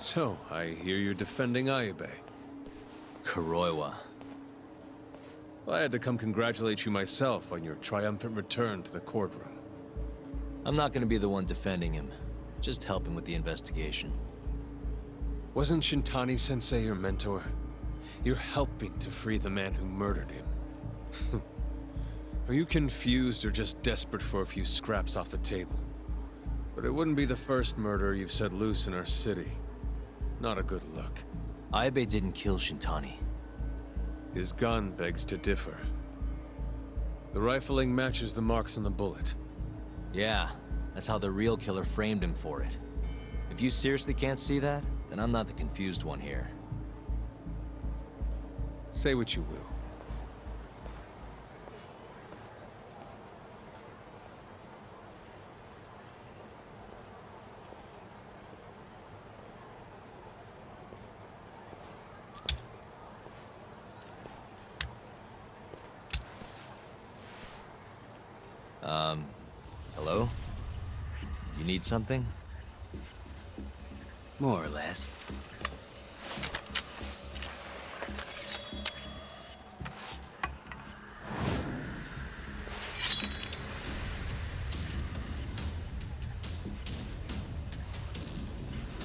So, I hear you're defending Ayube. Kuroiwa. I had to come congratulate you myself on your triumphant return to the courtroom. I'm not gonna be the one defending him. Just helping with the investigation. Wasn't Shintani-sensei your mentor? You're helping to free the man who murdered him. Are you confused or just desperate for a few scraps off the table? But it wouldn't be the first murder you've set loose in our city. Not a good look. Ayube didn't kill Shintani. His gun begs to differ. The rifling matches the marks on the bullet. Yeah, that's how the real killer framed him for it. If you seriously can't see that, then I'm not the confused one here. Say what you will. Hello? You need something? More or less.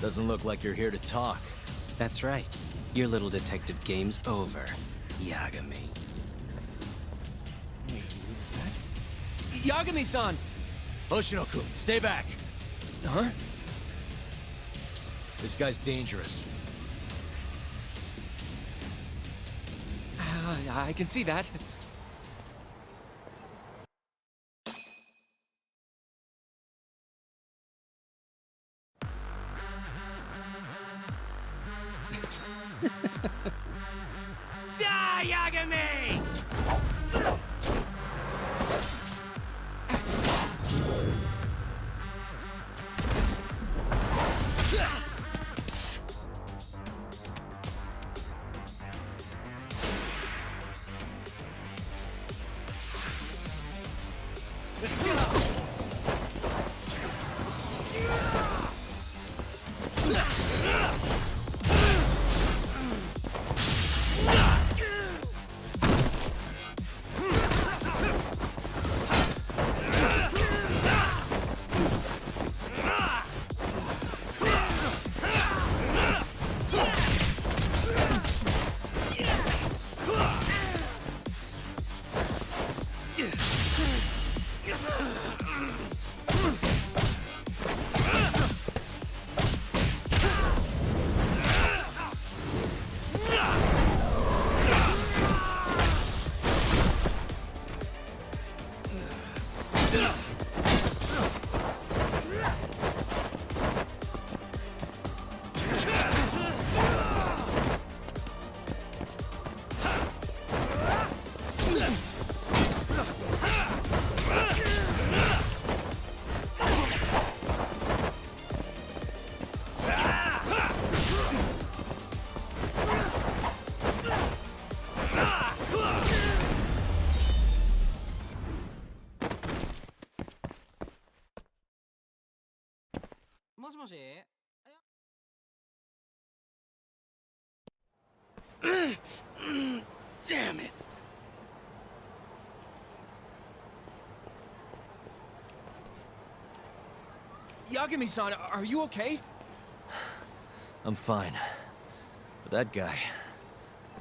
Doesn't look like you're here to talk. That's right. Your little detective game's over, Yagami. Wait, who's that? Yagami-san! Hoshino-kun, stay back! Huh? This guy's dangerous. I can see that. Die, Yagami! Damn it! Yagami-san, are you okay? I'm fine. But that guy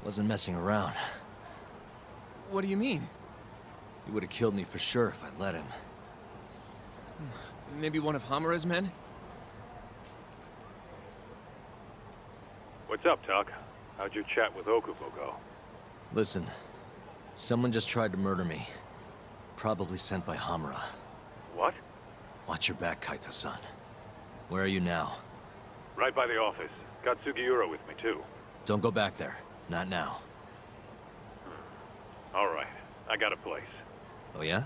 wasn't messing around. What do you mean? He would have killed me for sure if I let him. Maybe one of Hamura's men? What's up, Tuck? How'd your chat with Okubo go? Listen, someone just tried to murder me. Probably sent by Hamura. What? Watch your back, Kaito-san. Where are you now? Right by the office. Got Sugiura with me, too. Don't go back there. Not now. All right. I got a place. Oh yeah?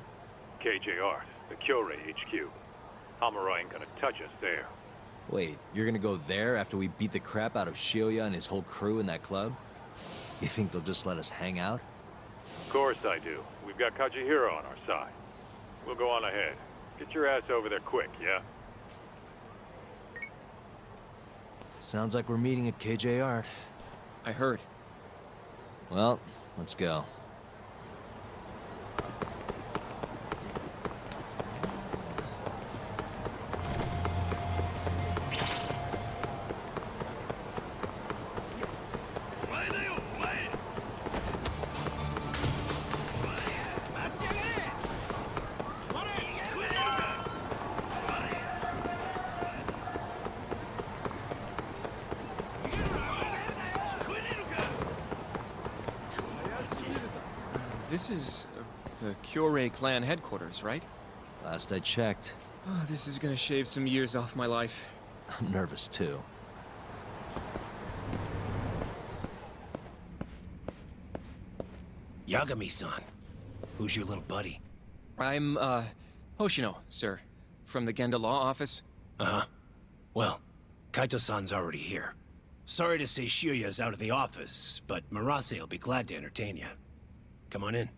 KJ Art, the Kyorei HQ. Hamura ain't gonna touch us there. Wait, you're gonna go there after we beat the crap out of Shioya and his whole crew in that club? You think they'll just let us hang out? Of course I do. We've got Kajihiro on our side. We'll go on ahead. Get your ass over there quick, yeah? Sounds like we're meeting at KJR. I heard. Well, let's go. This is the Kyorei clan headquarters, right? Last I checked. Oh, this is gonna shave some years off my life. I'm nervous too. Yagami-san. Who's your little buddy? I'm, Hoshino, sir. From the Genda Law Office. Uh-huh. Well, Kaito-san's already here. Sorry to say Shibuya's out of the office, but Murase will be glad to entertain you. Come on in.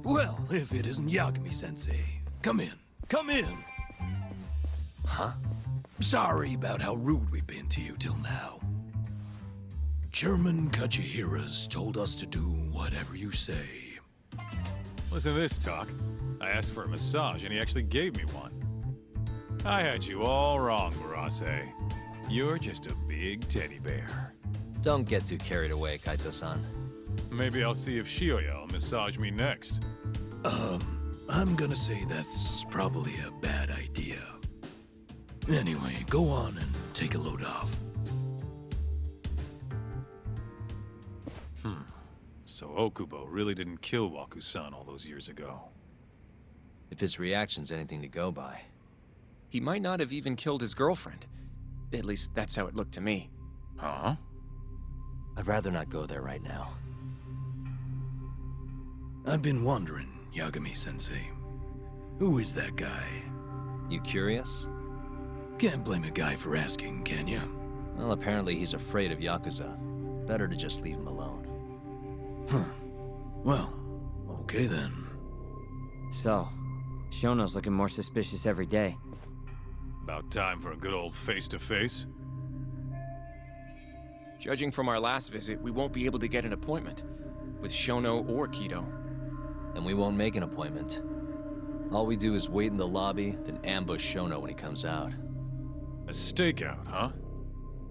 Well, if it isn't Yagami-sensei. Come in. Come in! Huh? Sorry about how rude we've been to you till now. Chairman Kachihira's told us to do whatever you say. Listen to this, Talk. I asked for a massage, and he actually gave me one. I had you all wrong, Murase. You're just a big teddy bear. Don't get too carried away, Kaito-san. Maybe I'll see if Shibuya will massage me next. I'm gonna say that's probably a bad idea. Anyway, go on and take a load off. So Okubo really didn't kill Waku-san all those years ago. If his reaction's anything to go by. He might not have even killed his girlfriend. At least that's how it looked to me. Huh? I'd rather not go there right now. I've been wondering, Yagami-sensei. Who is that guy? You curious? Can't blame a guy for asking, can ya? Well, apparently he's afraid of Yakuza. Better to just leave him alone. Huh. Well, okay then. So, Shono's looking more suspicious every day. About time for a good old face-to-face. Judging from our last visit, we won't be able to get an appointment with Shono or Kido. And we won't make an appointment. All we do is wait in the lobby, then ambush Shono when he comes out. A stakeout, huh?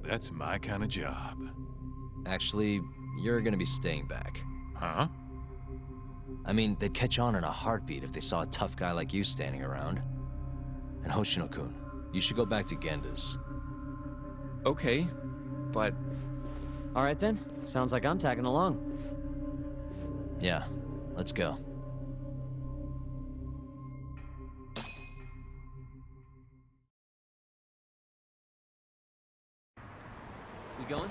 That's my kind of job. Actually, you're gonna be staying back. Huh? I mean, they'd catch on in a heartbeat if they saw a tough guy like you standing around. And Hoshino-kun, you should go back to Genda's. Okay, but Alright then, sounds like I'm tagging along. Yeah, let's go. We going?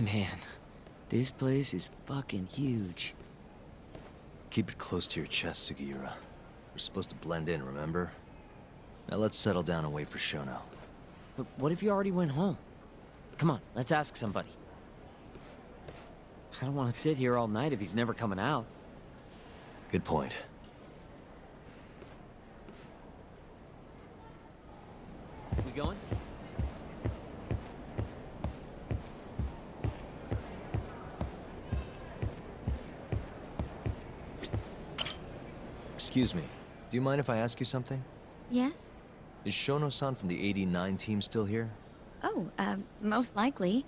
Man, this place is fucking huge. Keep it close to your chest, Sugiura. We're supposed to blend in, remember? Now let's settle down and wait for Shono. But what if you already went home? Come on, let's ask somebody. I don't want to sit here all night if he's never coming out. Good point. We going? Excuse me. Do you mind if I ask you something? Yes? Is Shono-san from the 89 team still here? Oh, most likely.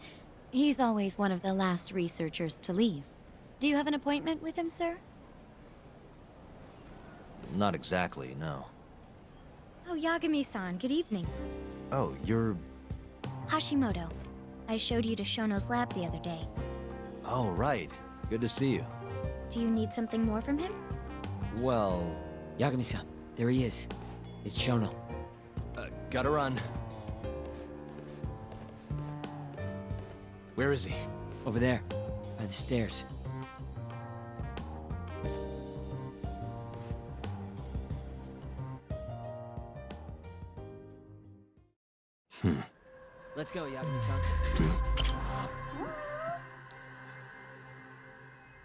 He's always one of the last researchers to leave. Do you have an appointment with him, sir? Not exactly, no. Oh, Yagami-san, good evening. Oh, you're... Hashimoto. I showed you to Shono's lab the other day. Oh, right. Good to see you. Do you need something more from him? Well... Yagami-san, there he is. It's Shono. Gotta run. Where is he? Over there, by the stairs. Let's go, Yagami-san.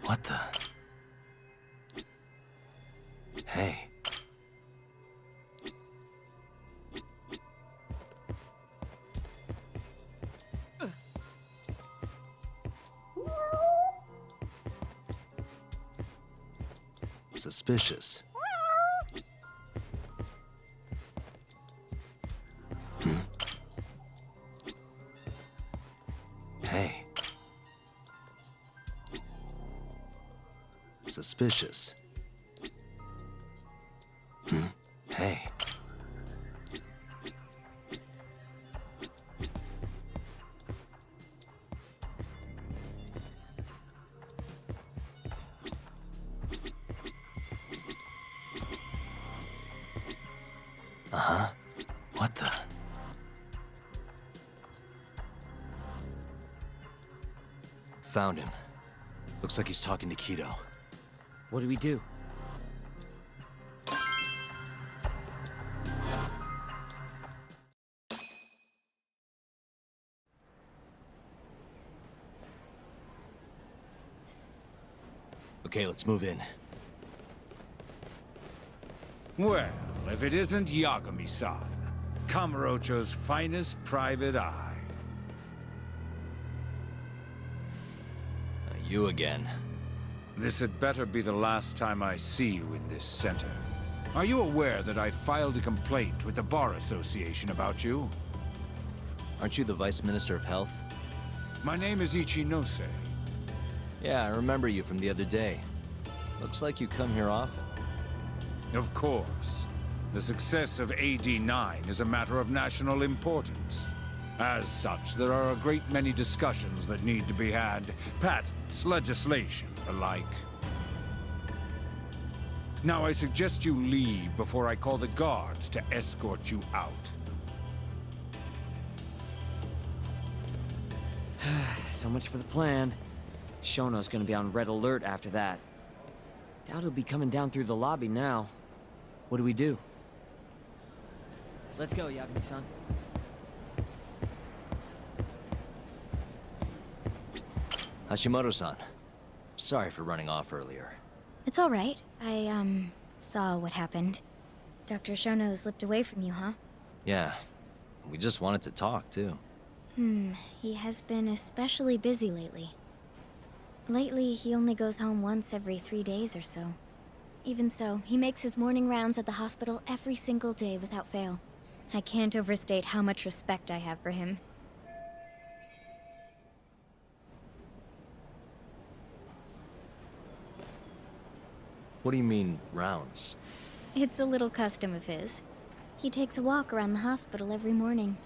What the... Hey. Suspicious. Hey. Suspicious. Hey. Uh-huh. What the? Found him. Looks like he's talking to Kido. What do we do? Okay, let's move in. Well, if it isn't Yagami-san, Kamurocho's finest private eye. You again. This had better be the last time I see you in this center. Are you aware that I filed a complaint with the Bar Association about you? Aren't you the Vice Minister of Health? My name is Ichinose. Yeah, I remember you from the other day. Looks like you come here often. Of course. The success of AD9 is a matter of national importance. As such, there are a great many discussions that need to be had. Patents, legislation, alike. Now I suggest you leave before I call the guards to escort you out. So much for the plan. Shono's gonna be on red alert after that. Doubt he'll be coming down through the lobby now. What do we do? Let's go, Yagami-san. Hashimoto-san. Sorry for running off earlier. It's all right. I, saw what happened. Dr. Shono slipped away from you, huh? Yeah. We just wanted to talk, too. He has been especially busy lately. Lately, he only goes home once every 3 days or so. Even so, he makes his morning rounds at the hospital every single day without fail. I can't overstate how much respect I have for him. What do you mean, rounds? It's a little custom of his. He takes a walk around the hospital every morning.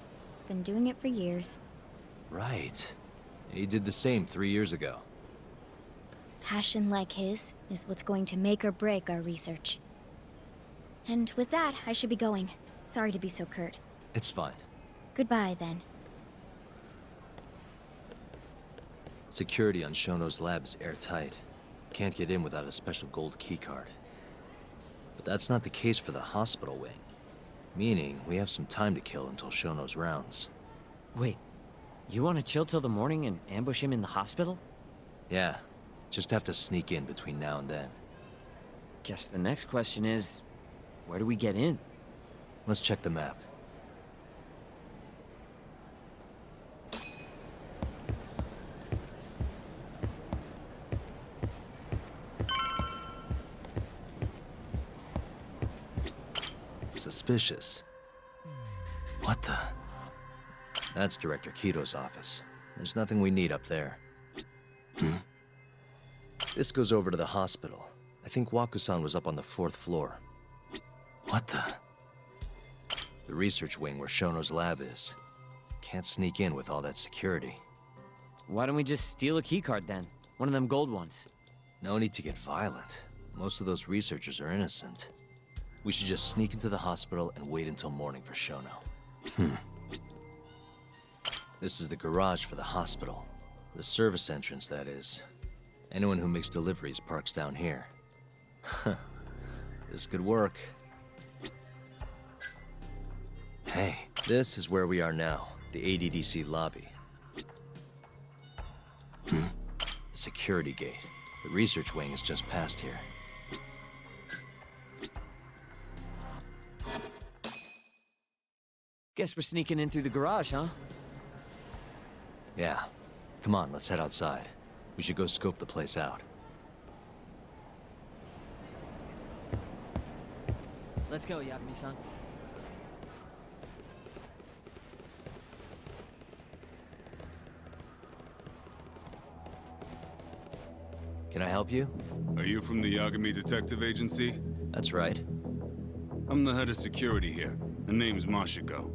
Been doing it for years. Right. He did the same 3 years ago. Passion like his is what's going to make or break our research. And with that, I should be going. Sorry to be so curt. It's fine. Goodbye, then. Security on Shono's lab is airtight. can't get in without a special gold keycard. But that's not the case for the hospital wing. Meaning, we have some time to kill until Shono's rounds. Wait, you want to chill till the morning and ambush him in the hospital? Yeah, just have to sneak in between now and then. Guess the next question is, where do we get in? Let's check the map. Suspicious. What the? That's Director Kito's office. There's nothing we need up there. This goes over to the hospital. I think Waku-san was up on the 4th floor. What the? The research wing where Shono's lab is. Can't sneak in with all that security. Why don't we just steal a keycard then? One of them gold ones. No need to get violent. Most of those researchers are innocent. We should just sneak into the hospital and wait until morning for Shono. This is the garage for the hospital. The service entrance, that is. Anyone who makes deliveries parks down here. This could work. Hey, this is where we are now, the ADDC lobby. The security gate. The research wing is just past here. Guess we're sneaking in through the garage, huh? Yeah. Come on, let's head outside. We should go scope the place out. Let's go, Yagami-san. Can I help you? Are you from the Yagami Detective Agency? That's right. I'm the head of security here. The name's Mashiko.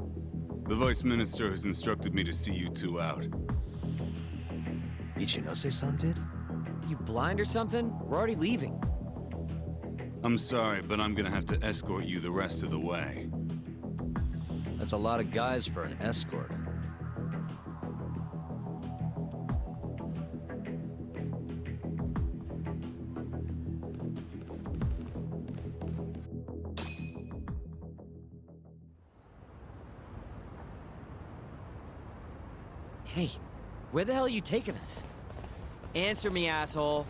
The Vice Minister has instructed me to see you two out. Ichinose-san did? You blind or something? We're already leaving. I'm sorry, but I'm gonna have to escort you the rest of the way. That's a lot of guys for an escort. Hey, where the hell are you taking us? Answer me, asshole.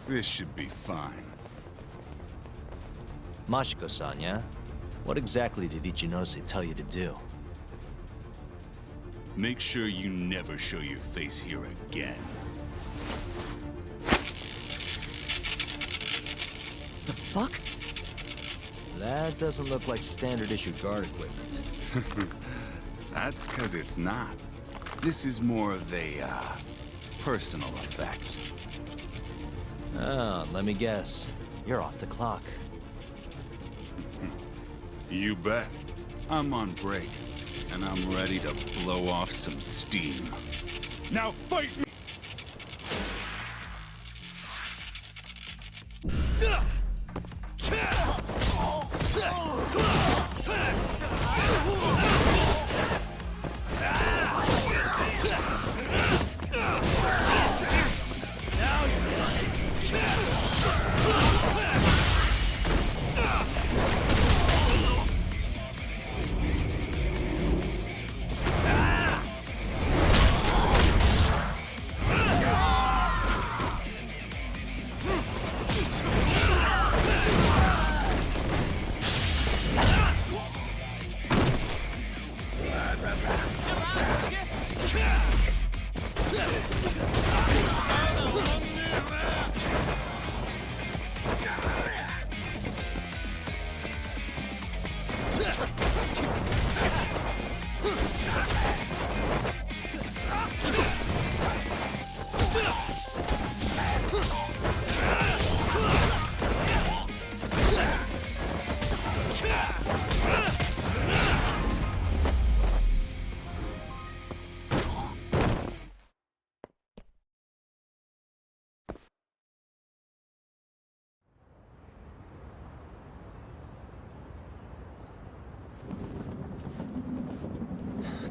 This should be fine. Mashiko-san, yeah? What exactly did Ichinose tell you to do? Make sure you never show your face here again. The fuck? That doesn't look like standard issue guard equipment. That's 'cause it's not. This is more of a, personal effect. Ah, let me guess. You're off the clock. You bet. I'm on break, and I'm ready to blow off some steam. Now fight me!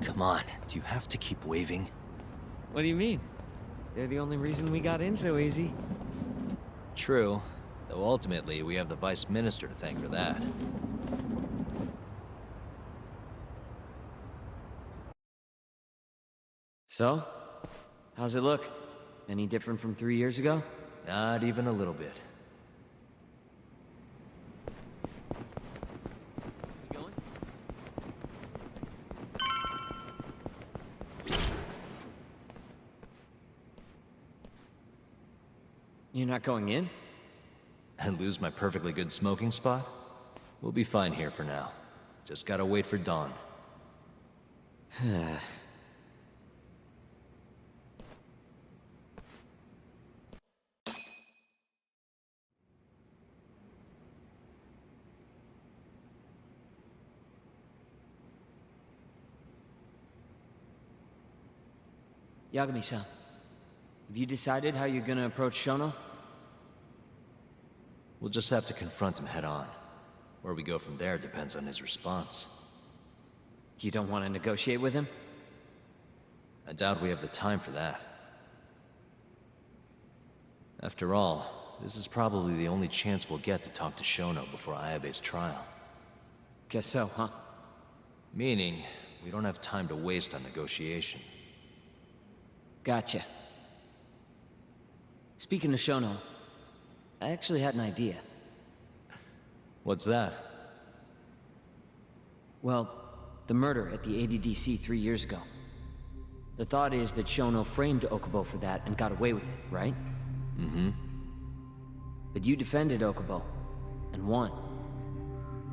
Come on, do you have to keep waving? What do you mean? They're the only reason we got in so easy. True, though ultimately we have the Vice Minister to thank for that. So, how's it look? Any different from 3 years ago? Not even a little bit. We going? You're not going in? And lose my perfectly good smoking spot? We'll be fine here for now. Just gotta wait for dawn. Yagami-san, have you decided how you're gonna approach Shono? We'll just have to confront him head on. Where we go from there depends on his response. You don't want to negotiate with him? I doubt we have the time for that. After all, this is probably the only chance we'll get to talk to Shono before Ayabe's trial. Guess so, huh? Meaning, we don't have time to waste on negotiation. Gotcha. Speaking of Shono, I actually had an idea. What's that? Well, the murder at the ADDC 3 years ago. The thought is that Shono framed Okubo for that and got away with it, right? Mm-hmm. But you defended Okubo, and won.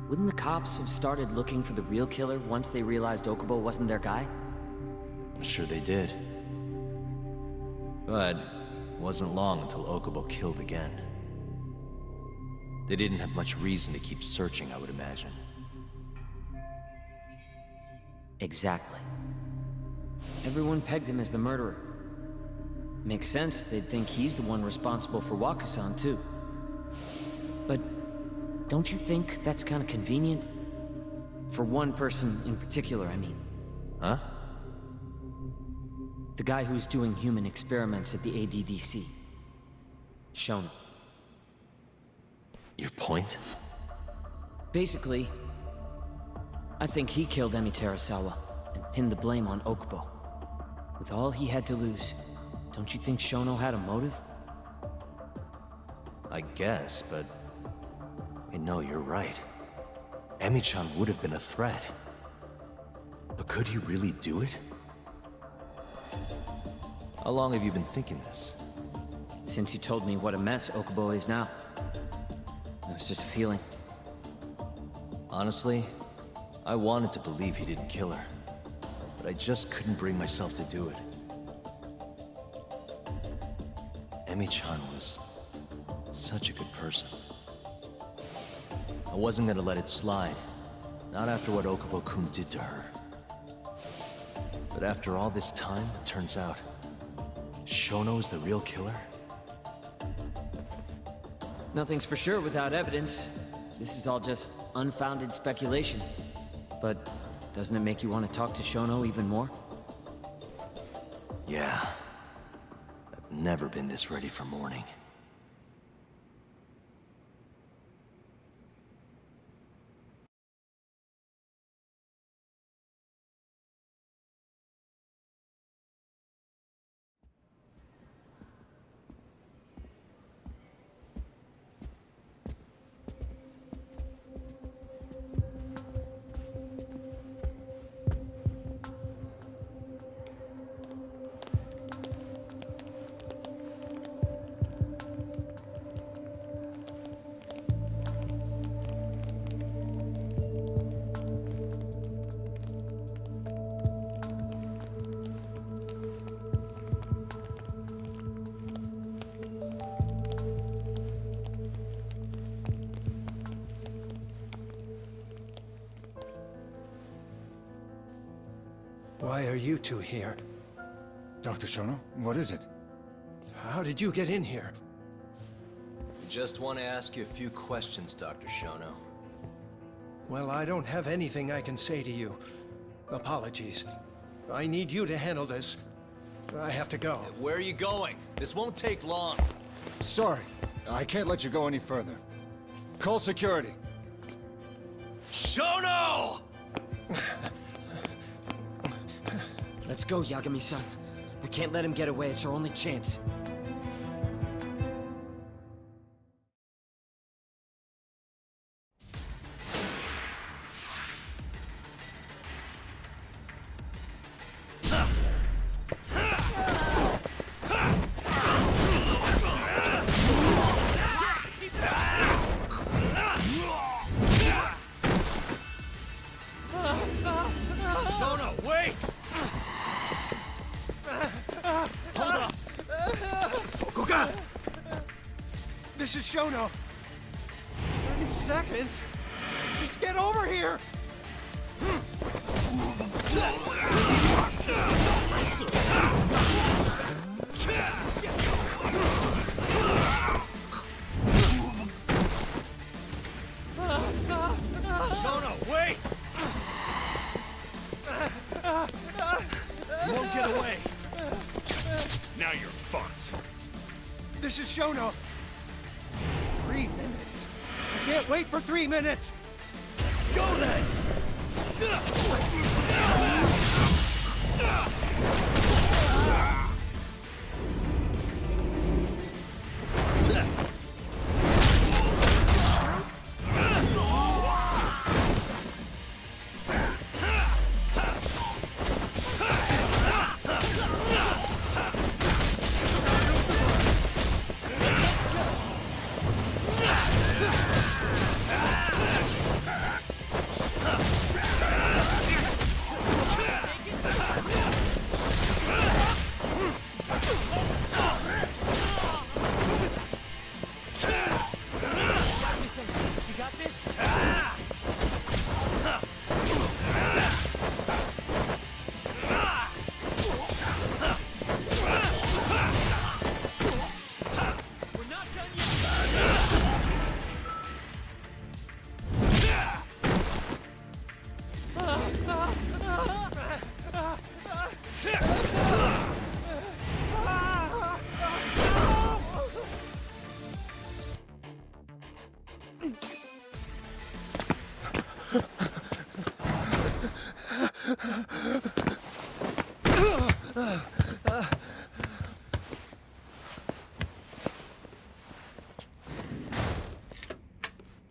Wouldn't the cops have started looking for the real killer once they realized Okubo wasn't their guy? I'm sure they did. But it wasn't long until Okubo killed again. They didn't have much reason to keep searching, I would imagine. Exactly. Everyone pegged him as the murderer. Makes sense, they'd think he's the one responsible for Wakusan, too. But don't you think that's kind of convenient? For one person in particular, I mean. Huh? The guy who's doing human experiments at the ADDC. Shono. Your point? Basically, I think he killed Emi Terasawa and pinned the blame on Okubo. With all he had to lose, don't you think Shono had a motive? I guess, but... no, you're right. Emi-chan would have been a threat. But could he really do it? How long have you been thinking this? Since you told me what a mess Okubo is now. It was just a feeling. Honestly, I wanted to believe he didn't kill her. But I just couldn't bring myself to do it. Emi-chan was such a good person. I wasn't gonna let it slide. Not after what Okubo-kun did to her. But after all this time, it turns out Shono is the real killer? Nothing's for sure without evidence. This is all just unfounded speculation. But doesn't it make you want to talk to Shono even more? Yeah. I've never been this ready for morning. Why are you two here? Dr. Shono, what is it? How did you get in here? We just want to ask you a few questions, Dr. Shono. Well, I don't have anything I can say to you. Apologies. I need you to handle this. I have to go. Where are you going? This won't take long. Sorry, I can't let you go any further. Call security. Shono! Let's go, Yagami-san. We can't let him get away. It's our only chance. This is Shono. 30 seconds? Just get over here! Shono, wait! You won't get away. Now you're fucked. This is Shono. 3 minutes. I can't wait for 3 minutes. Let's go then.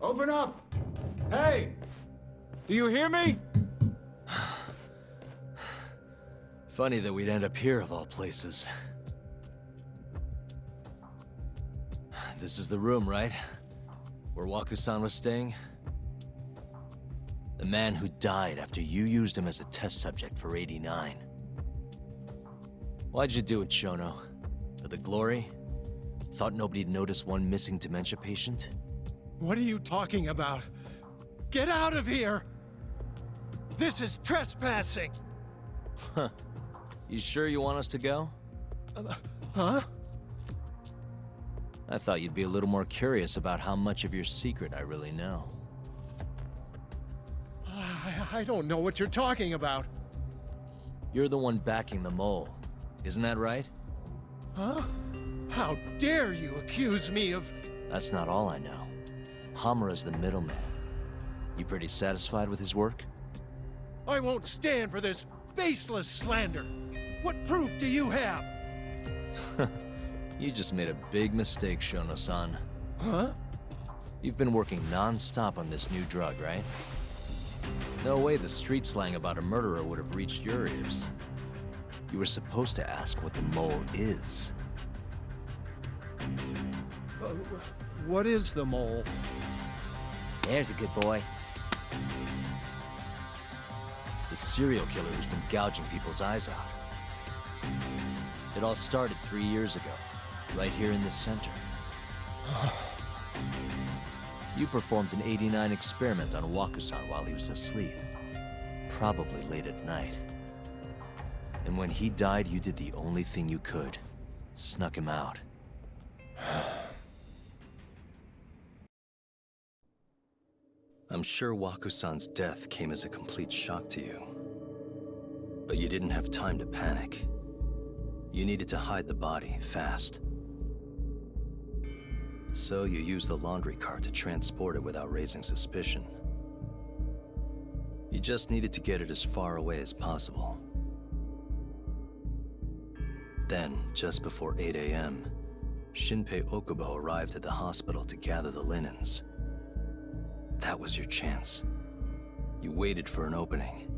Open up! Hey! Do you hear me? Funny that we'd end up here of all places. This is the room, right? Where Waku-san was staying? The man who died after you used him as a test subject for 89. Why'd you do it, Shono? For the glory? Thought nobody'd notice one missing dementia patient? What are you talking about? Get out of here! This is trespassing! Huh. You sure you want us to go? Huh? I thought you'd be a little more curious about how much of your secret I really know. I don't know what you're talking about. You're the one backing the mole, isn't that right? Huh? How dare you accuse me of... That's not all I know. Hamura's the middleman. You pretty satisfied with his work? I won't stand for this baseless slander. What proof do you have? You just made a big mistake, Shono-san. Huh? You've been working non-stop on this new drug, right? No way the street slang about a murderer would have reached your ears. You were supposed to ask what the mole is. What is the mole? There's a good boy. The serial killer who's been gouging people's eyes out. It all started 3 years ago, right here in this center. You performed an 89 experiment on Waku-san while he was asleep. Probably late at night. And when he died, you did the only thing you could. Snuck him out. I'm sure Waku-san's death came as a complete shock to you. But you didn't have time to panic. You needed to hide the body, fast. So you used the laundry cart to transport it without raising suspicion. You just needed to get it as far away as possible. Then, just before 8 a.m., Shinpei Okubo arrived at the hospital to gather the linens. That was your chance. You waited for an opening,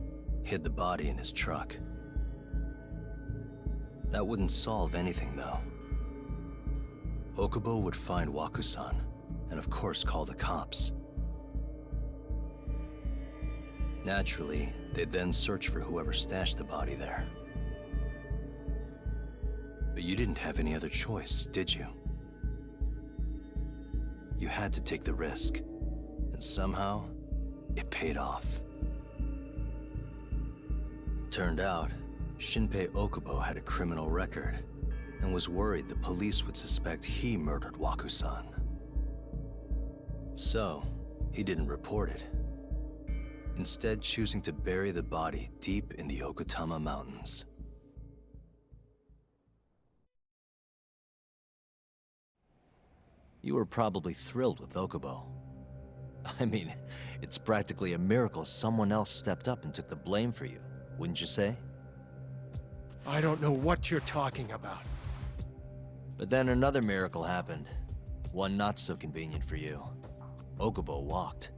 hid the body in his truck. That wouldn't solve anything, though. Okubo would find Wakusan, and of course call the cops. Naturally, they'd then search for whoever stashed the body there. But you didn't have any other choice, did you? You had to take the risk, and somehow, it paid off. Turned out, Shinpei Okubo had a criminal record, and was worried the police would suspect he murdered Wakusan. So, he didn't report it. Instead choosing to bury the body deep in the Okutama Mountains. You were probably thrilled with Okubo. I mean, it's practically a miracle someone else stepped up and took the blame for you, wouldn't you say? I don't know what you're talking about. But then another miracle happened. One not so convenient for you. Okubo walked.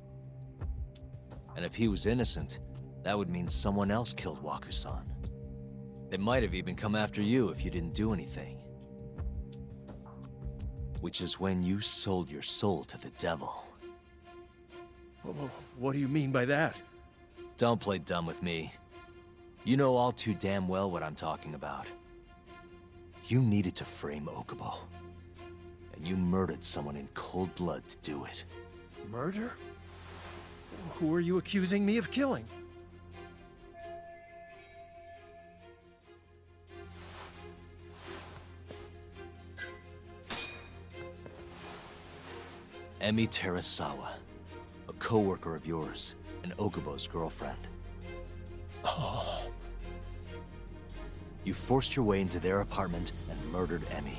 And if he was innocent, that would mean someone else killed Wakusan. They might have even come after you if you didn't do anything. Which is when you sold your soul to the devil. What do you mean by that? Don't play dumb with me. You know all too damn well what I'm talking about. You needed to frame Okubo. And you murdered someone in cold blood to do it. Murder? Who are you accusing me of killing? Emi Terasawa, a co-worker of yours, and Okubo's girlfriend. Oh. You forced your way into their apartment and murdered Emi.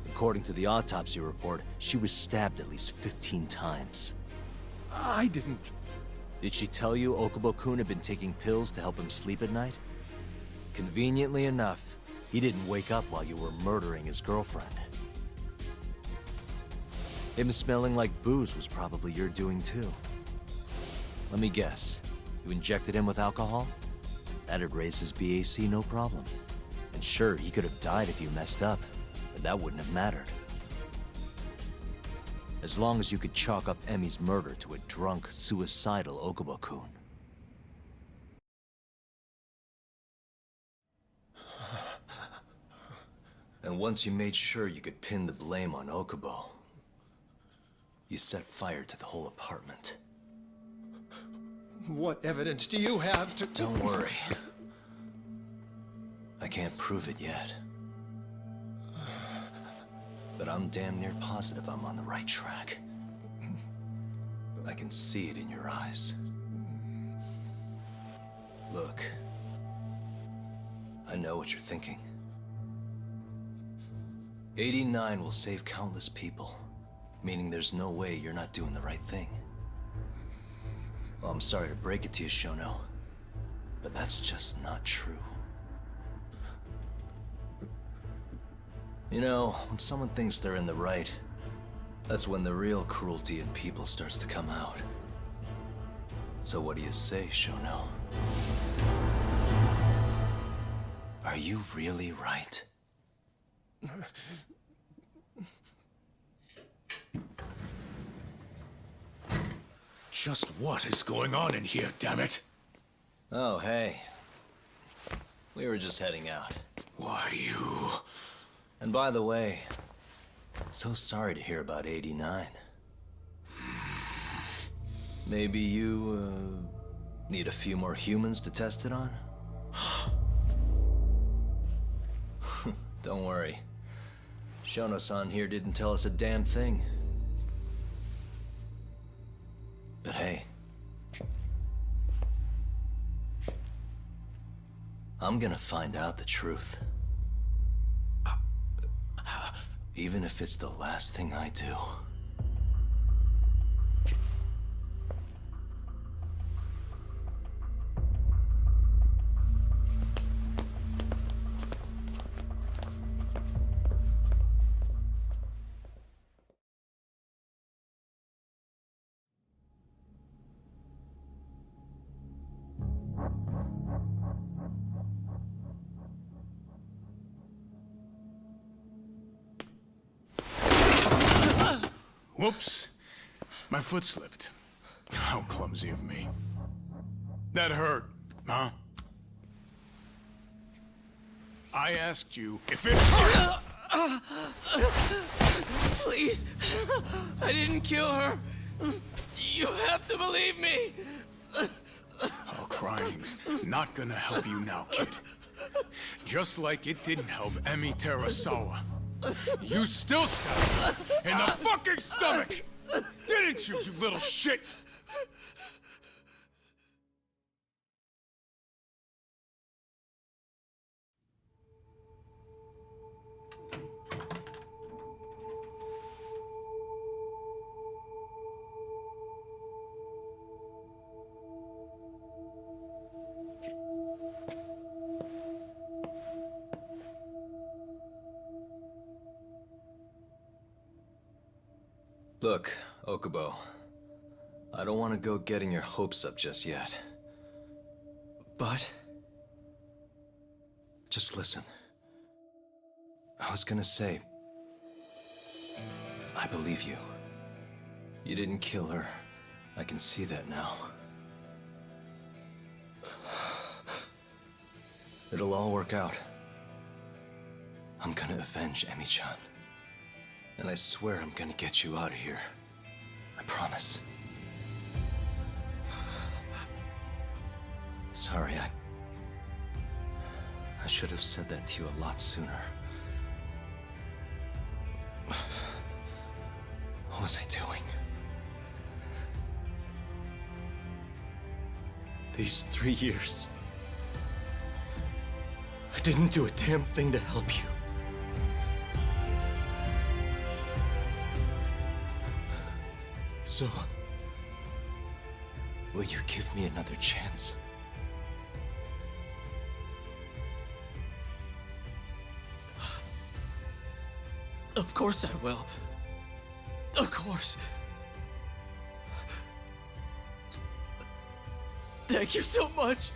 According to the autopsy report, she was stabbed at least 15 times. I didn't... Did she tell you Okubo-kun had been taking pills to help him sleep at night? Conveniently enough, he didn't wake up while you were murdering his girlfriend. Him smelling like booze was probably your doing too. Let me guess, you injected him with alcohol? That'd raise his BAC no problem. And sure, he could have died if you messed up, but that wouldn't have mattered. As long as you could chalk up Emi's murder to a drunk, suicidal Okubo-kun. And once you made sure you could pin the blame on Okubo, you set fire to the whole apartment. What evidence do you have to... Don't worry. I can't prove it yet. But I'm damn near positive I'm on the right track. I can see it in your eyes. Look. I know what you're thinking. 89 will save countless people, meaning there's no way you're not doing the right thing. Well, I'm sorry to break it to you, Shono, but that's just not true. You know, when someone thinks they're in the right, that's when the real cruelty in people starts to come out. So what do you say, Shono? Are you really right? Just what is going on in here, damn it? Oh, hey. We were just heading out. Why, you... And by the way, so sorry to hear about 89. Maybe you, need a few more humans to test it on? Don't worry. Shono-san here didn't tell us a damn thing. But hey, I'm gonna find out the truth. Even if it's the last thing I do. Whoops. My foot slipped. How clumsy of me. That hurt, huh? I asked you if it hurt! Please! I didn't kill her! You have to believe me! Oh, crying's not gonna help you now, kid. Just like it didn't help Emi Terasawa. You still stabbed her in the fucking stomach! Didn't you, you little shit? Look, Okubo. I don't want to go getting your hopes up just yet. But? Just listen. I was gonna say... I believe you. You didn't kill her. I can see that now. It'll all work out. I'm gonna avenge Emi-chan. And I swear I'm gonna get you out of here. I promise. Sorry, I should have said that to you a lot sooner. What was I doing? These 3 years, I didn't do a damn thing to help you. So, will you give me another chance? Of course I will. Of course. Thank you so much.